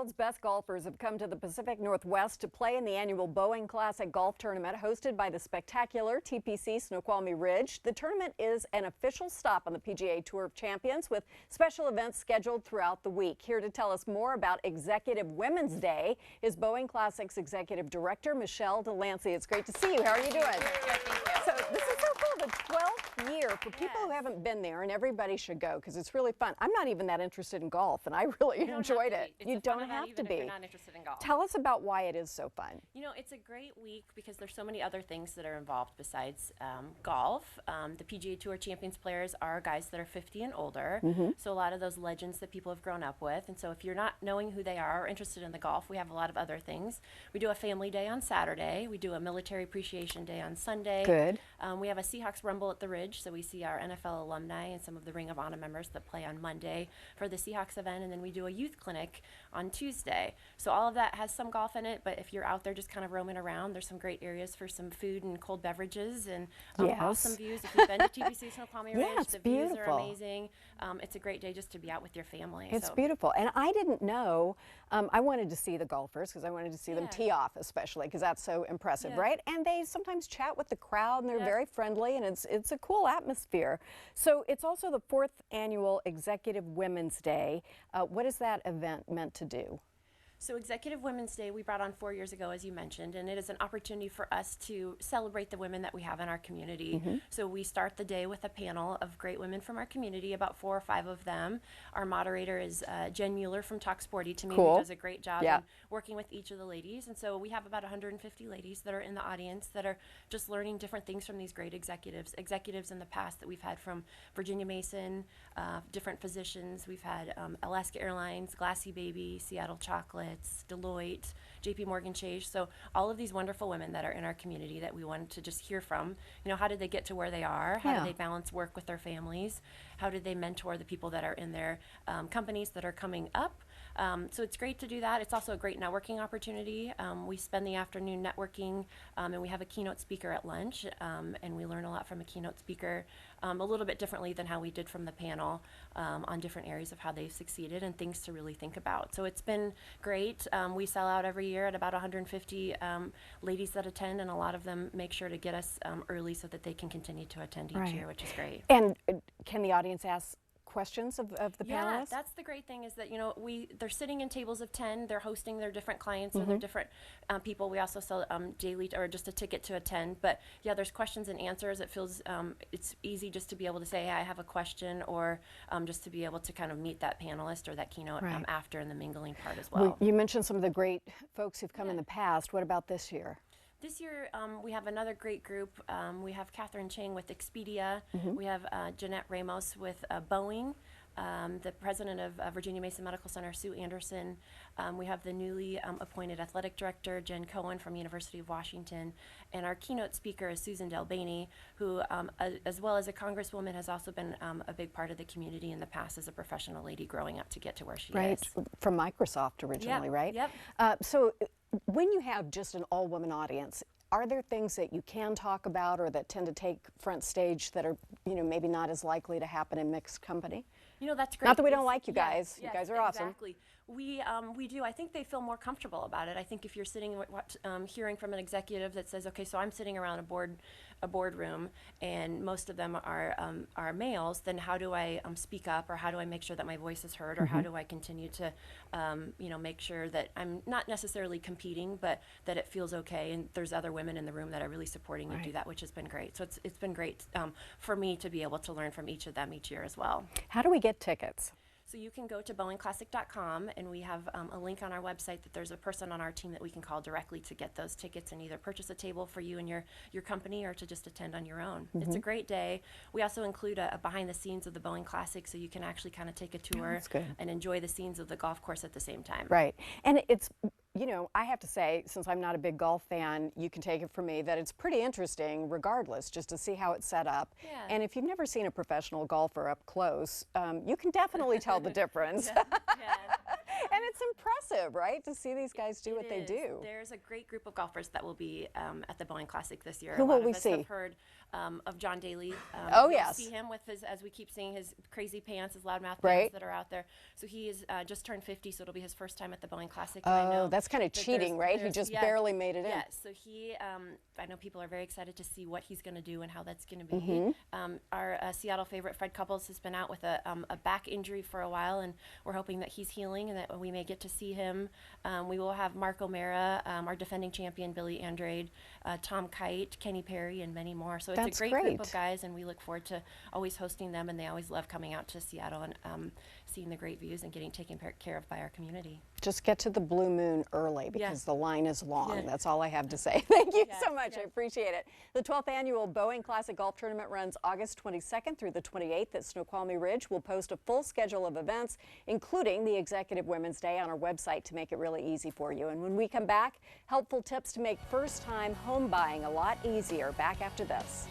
world's best golfers have come to the Pacific Northwest to play in the annual Boeing Classic Golf Tournament hosted by the spectacular TPC Snoqualmie Ridge. The tournament is an official stop on the PGA Tour of Champions with special events scheduled throughout the week. Here to tell us more about Executive Women's Day is Boeing Classic's Executive Director, Michelle Delancey. It's great to see you. How are you doing? So this is so cool, the 12th year for people who haven't been there, and everybody should go because it's really fun. I'm not even that interested in golf, and I really enjoyed it. You don't have to be. If you're not interested in golf. Tell us about why it is so fun. You know, it's a great week because there's so many other things that are involved besides golf. The PGA Tour Champions players are guys that are 50 and older, so a lot of those legends that people have grown up with. And so if you're not knowing who they are or interested in the golf, we have a lot of other things. We do a family day on Saturday. We do a military appreciation day on Sunday. Good. We have a Seahawks Rumble at the Ridge, so we see our NFL alumni and some of the Ring of Honor members that play on Monday for the Seahawks event, and then we do a youth clinic on Tuesday. So all of that has some golf in it, but if you're out there just kind of roaming around, there's some great areas for some food and cold beverages and awesome views. If you've been to TPC Snoqualmie Ridge, the views are amazing. It's a great day just to be out with your family. It's beautiful. And I didn't know, I wanted to see the golfers because I wanted to see them tee off especially because that's so impressive, right? And they sometimes chat with the crowd and they're very friendly, and it's a cool atmosphere. So it's also the 4th annual Executive Women's Day. What is that event meant to do? So Executive Women's Day we brought on 4 years ago, as you mentioned, and it is an opportunity for us to celebrate the women that we have in our community. So we start the day with a panel of great women from our community, about 4 or 5 of them. Our moderator is Jen Mueller from Talk Sporty to me, who does a great job in working with each of the ladies. And so we have about 150 ladies that are in the audience that are just learning different things from these great executives. Executives in the past that we've had from Virginia Mason, different physicians. We've had Alaska Airlines, Glassy Baby, Seattle Chocolate, Deloitte, JP Morgan Chase. So all of these wonderful women that are in our community that we wanted to just hear from. You know, how did they get to where they are? How do they balance work with their families? How did they mentor the people that are in their companies that are coming up? So it's great to do that. It's also a great networking opportunity. We spend the afternoon networking, and we have a keynote speaker at lunch, and we learn a lot from a keynote speaker, a little bit differently than how we did from the panel, on different areas of how they've succeeded and things to really think about. So it's been great. We sell out every year at about 150 ladies that attend, and a lot of them make sure to get us early so that they can continue to attend each year, which is great. And can the audience ask questions of the panelists? Yeah, that's the great thing is that, you know, they're sitting in tables of 10, they're hosting their different clients and their different people. We also sell daily or just a ticket to attend, but yeah, there's questions and answers. It feels it's easy just to be able to say, hey, I have a question, or just to be able to kind of meet that panelist or that keynote after in the mingling part as well. You mentioned some of the great folks who've come in the past. What about this year? This year, we have another great group. We have Catherine Chang with Expedia. We have Jeanette Ramos with Boeing. The president of Virginia Mason Medical Center, Sue Anderson. We have the newly appointed athletic director, Jen Cohen from University of Washington. And our keynote speaker is Susan Delbaney, who, as well as a congresswoman, has also been a big part of the community in the past as a professional lady growing up to get to where she is. From Microsoft originally, right? So when you have just an all-woman audience, are there things that you can talk about or that tend to take front stage that are, you know, maybe not as likely to happen in mixed company? You know, that's great. Not that we don't like you guys. You guys are awesome. Exactly. We do. I think they feel more comfortable about it. I think if you're sitting hearing from an executive that says, okay, so I'm sitting around a boardroom and most of them are males, then how do I speak up, or how do I make sure that my voice is heard, or how do I continue to you know, make sure that I'm not necessarily competing, but that it feels okay and there's other women in the room that are really supporting me do that, which has been great. So it's been great for me to be able to learn from each of them each year as well. How do we get tickets? So you can go to BoeingClassic.com, and we have a link on our website that there's a person on our team that we can call directly to get those tickets and either purchase a table for you and your company, or to just attend on your own. It's a great day. We also include a behind the scenes of the Boeing Classic, so you can actually kind of take a tour and enjoy the scenes of the golf course at the same time. Right. And it's, you know, I have to say, since I'm not a big golf fan, you can take it from me that it's pretty interesting regardless, just to see how it's set up. And if you've never seen a professional golfer up close, you can definitely tell the difference. And it's impressive. impressive, right? To see these guys do what they do. There's a great group of golfers that will be at the Boeing Classic this year. Who a lot will we of us see? have heard of John Daly. Oh, you'll yes. see him with his, as we keep seeing, his crazy pants, his loudmouth Right. pants that are out there. So he is just turned 50, so it'll be his first time at the Boeing Classic. And I Oh, know that's kind of that cheating, right? He just barely made it in. Yes, so he, I know people are very excited to see what he's going to do and how that's going to be. Our Seattle favorite, Fred Couples, has been out with a back injury for a while, and we're hoping that he's healing and that we may get to see him. We will have Mark O'Mara, our defending champion, Billy Andrade, Tom Kite, Kenny Perry, and many more. So it's a great group of guys, and we look forward to always hosting them, and they always love coming out to Seattle and seeing the great views and getting taken care of by our community. Just get to the Blue Moon early because the line is long. Yeah. That's all I have to say. Thank you Yes, so much. yes. I appreciate it. The 12th annual Boeing Classic Golf Tournament runs August 22nd through the 28th at Snoqualmie Ridge. We'll post a full schedule of events, including the Executive Women's Day, on our website to make it really easy for you. And when we come back, helpful tips to make first-time home buying a lot easier. Back after this.